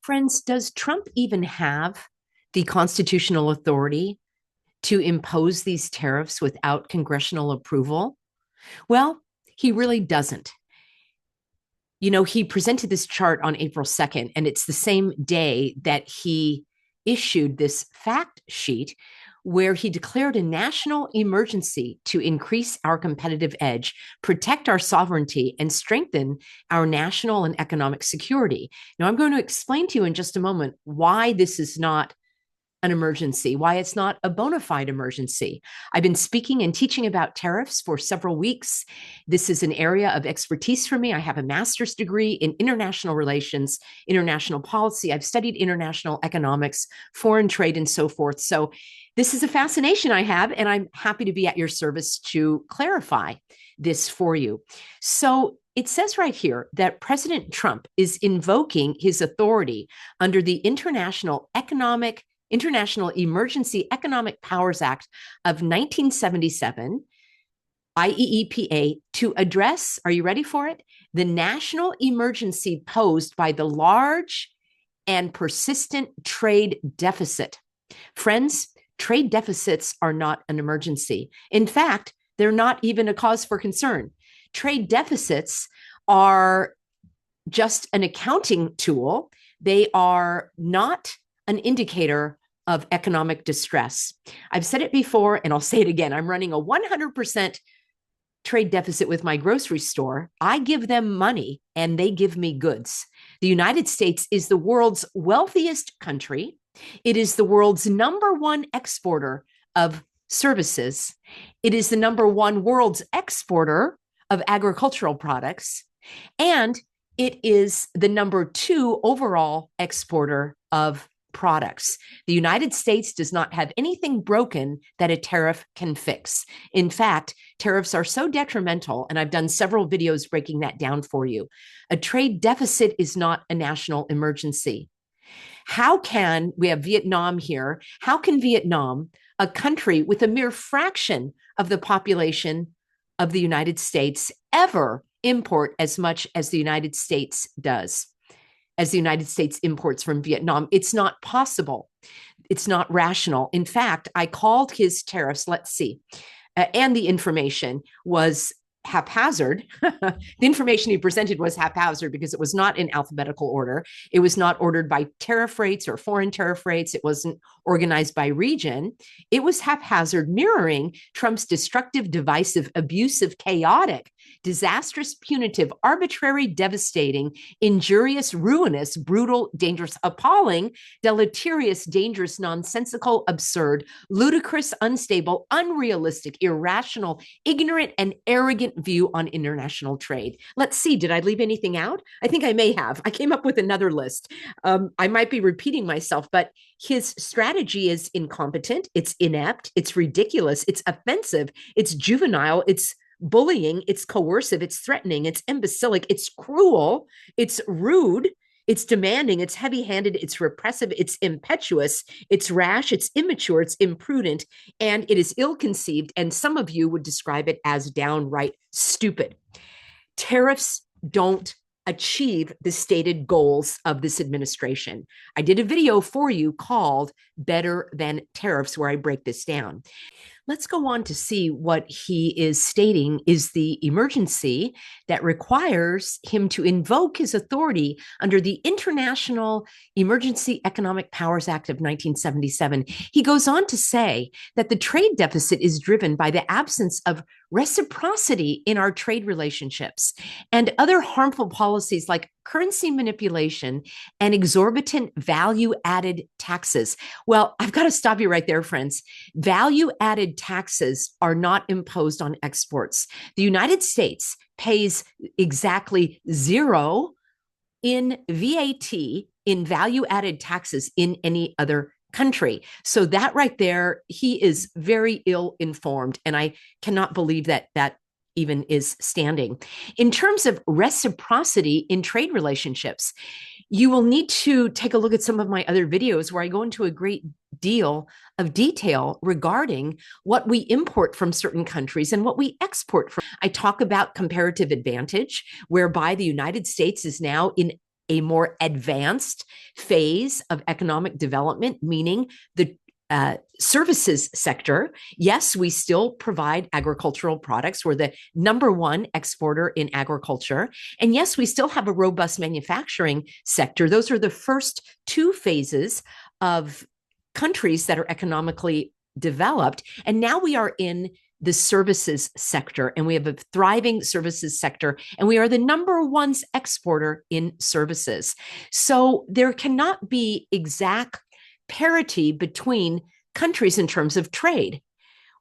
Friends, does Trump even have the constitutional authority to impose these tariffs without congressional approval? Well, he really doesn't. You know, he presented this chart on April 2nd, and it's the same day that he issued this fact sheet where he declared a national emergency to increase our competitive edge, protect our sovereignty, and strengthen our national and economic security. Now, I'm going to explain to you in just a moment why this is not an emergency, why it's not a bona fide emergency. I've been speaking and teaching about tariffs for several weeks. This is an area of expertise for me. I have a master's degree in international relations, international policy. I've studied international economics, foreign trade, and so forth. So this is a fascination I have, and I'm happy to be at your service to clarify this for you. So it says right here that President Trump is invoking his authority under the International Emergency Economic Powers Act of 1977, IEEPA, to address, are you ready for it? The national emergency posed by the large and persistent trade deficit. Friends, trade deficits are not an emergency. In fact, they're not even a cause for concern. Trade deficits are just an accounting tool. They are not an indicator of economic distress. I've said it before, and I'll say it again. I'm running a 100% trade deficit with my grocery store. I give them money and they give me goods. The United States is the world's wealthiest country. It is the world's number one exporter of services. It is the number one world's exporter of agricultural products. And it is the number two overall exporter of products. The United States does not have anything broken that a tariff can fix. In fact, tariffs are so detrimental, and I've done several videos breaking that down for you. A trade deficit is not a national emergency. We have Vietnam here, how can Vietnam, a country with a mere fraction of the population of the United States, ever import as much as the United States does, as the United States imports from Vietnam? It's not possible. It's not rational. In fact, I called his tariffs, let's see, and the information was haphazard. The information he presented was haphazard because it was not in alphabetical order. It was not ordered by tariff rates or foreign tariff rates. It wasn't organized by region. It was haphazard, mirroring Trump's destructive, divisive, abusive, chaotic, disastrous, punitive, arbitrary, devastating, injurious, ruinous, brutal, dangerous, appalling, deleterious, dangerous, nonsensical, absurd, ludicrous, unstable, unrealistic, irrational, ignorant, and arrogant view on international trade. Let's see, did I leave anything out? I think I may have. I came up with another list. I might be repeating myself, but his strategy is incompetent, it's inept, it's ridiculous, it's offensive, it's juvenile, it's bullying, it's coercive, it's threatening, it's imbecilic, it's cruel, it's rude, it's demanding, it's heavy-handed, it's repressive, it's impetuous, it's rash, it's immature, it's imprudent, and it is ill-conceived, and some of you would describe it as downright stupid. Tariffs don't achieve the stated goals of this administration. I did a video for you called Better Than Tariffs, where I break this down. Let's go on to see what he is stating is the emergency that requires him to invoke his authority under the International Emergency Economic Powers Act of 1977. He goes on to say that the trade deficit is driven by the absence of reciprocity in our trade relationships and other harmful policies like currency manipulation and exorbitant value-added taxes. Well, I've got to stop you right there, friends. Value-added taxes are not imposed on exports. The United States pays exactly zero in VAT, in value-added taxes, in any other country. So that right there, he is very ill-informed, and I cannot believe that even is standing. In terms of reciprocity in trade relationships, you will need to take a look at some of my other videos where I go into a great deal of detail regarding what we import from certain countries and what we export from. I talk about comparative advantage, whereby the United States is now in a more advanced phase of economic development, meaning the services sector. Yes, we still provide agricultural products. We're the number one exporter in agriculture. And yes, we still have a robust manufacturing sector. Those are the first two phases of countries that are economically developed. And now we are in the services sector, and we have a thriving services sector, and we are the number one exporter in services. So there cannot be exact parity between countries in terms of trade.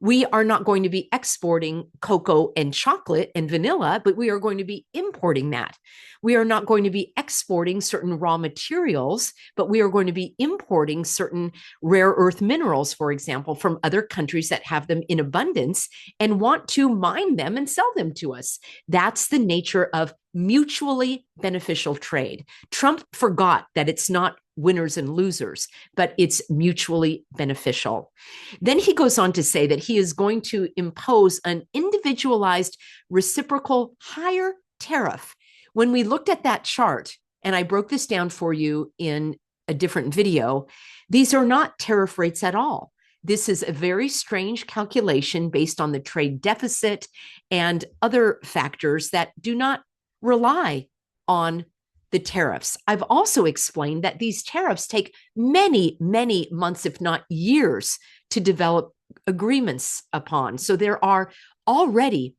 We are not going to be exporting cocoa and chocolate and vanilla, but we are going to be importing that. We are not going to be exporting certain raw materials, but we are going to be importing certain rare earth minerals, for example, from other countries that have them in abundance and want to mine them and sell them to us. That's the nature of mutually beneficial trade. Trump forgot that it's not winners and losers, but it's mutually beneficial. Then he goes on to say that he is going to impose an individualized reciprocal higher tariff. When we looked at that chart, and I broke this down for you in a different video, these are not tariff rates at all. This is a very strange calculation based on the trade deficit and other factors that do not rely on the tariffs. I've also explained that these tariffs take many, many months, if not years, to develop agreements upon. So there are already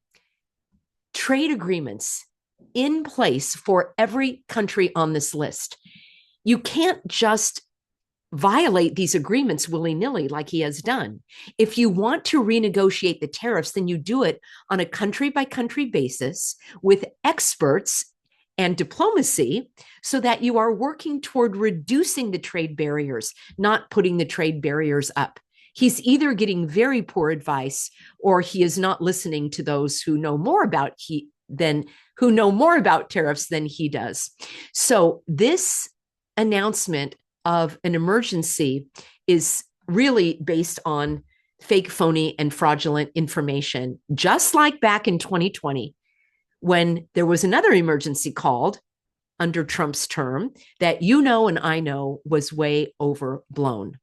trade agreements in place for every country on this list. You can't just violate these agreements willy-nilly like he has done. If you want to renegotiate the tariffs, then you do it on a country-by-country basis with experts and diplomacy, so that you are working toward reducing the trade barriers, not putting the trade barriers up. He's either getting very poor advice, or he is not listening to those who know more about tariffs than he does. So this announcement of an emergency is really based on fake, phony, and fraudulent information, just like back in 2020. When there was another emergency called under Trump's term that you know and I know was way overblown.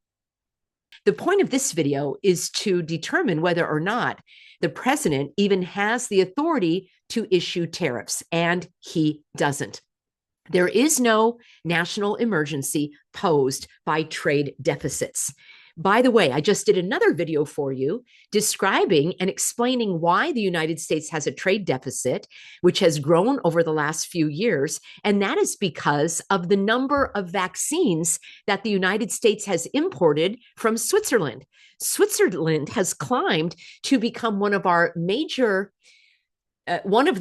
The point of this video is to determine whether or not the president even has the authority to issue tariffs, and he doesn't. There is no national emergency posed by trade deficits. By the way, I just did another video for you describing and explaining why the United States has a trade deficit, which has grown over the last few years. And that is because of the number of vaccines that the United States has imported from Switzerland. Switzerland has climbed to become one of the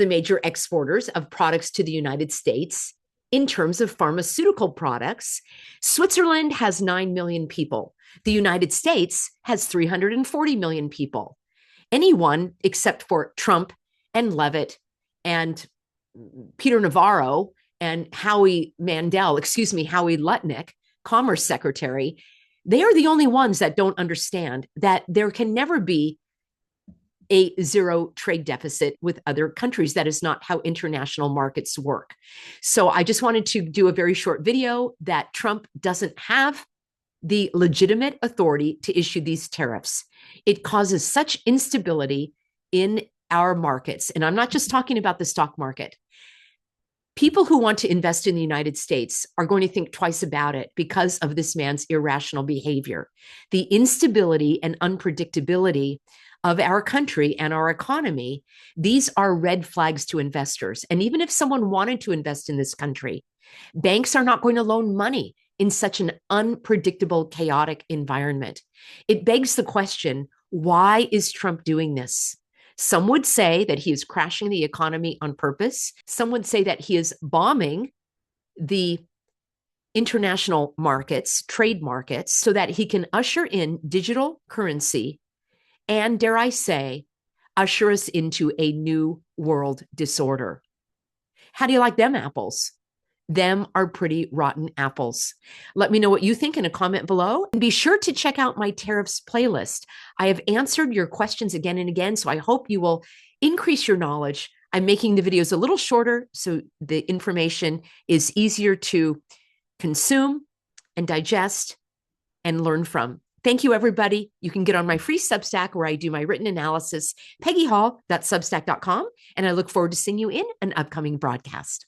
major exporters of products to the United States in terms of pharmaceutical products. Switzerland has 9 million people. The United States has 340 million people. Anyone except for Trump and Levitt and Peter Navarro and Howie Lutnick, Commerce Secretary, they are the only ones that don't understand that there can never be a zero trade deficit with other countries. That is not how international markets work. So I just wanted to do a very short video that Trump doesn't have the legitimate authority to issue these tariffs. It causes such instability in our markets. And I'm not just talking about the stock market. People who want to invest in the United States are going to think twice about it because of this man's irrational behavior. The instability and unpredictability of our country and our economy, these are red flags to investors. And even if someone wanted to invest in this country, banks are not going to loan money in such an unpredictable, chaotic environment. It begs the question, why is Trump doing this? Some would say that he is crashing the economy on purpose. Some would say that he is bombing the international markets, trade markets, so that he can usher in digital currency and, dare I say, usher us into a new world disorder. How do you like them apples? Them are pretty rotten apples. Let me know what you think in a comment below. And be sure to check out my tariffs playlist. I have answered your questions again and again, so I hope you will increase your knowledge I'm making the videos a little shorter so the information is easier to consume and digest and learn from. Thank you, everybody. You can get on my free Substack where I do my written analysis, peggyhall.substack.com, and I look forward to seeing you in an upcoming broadcast.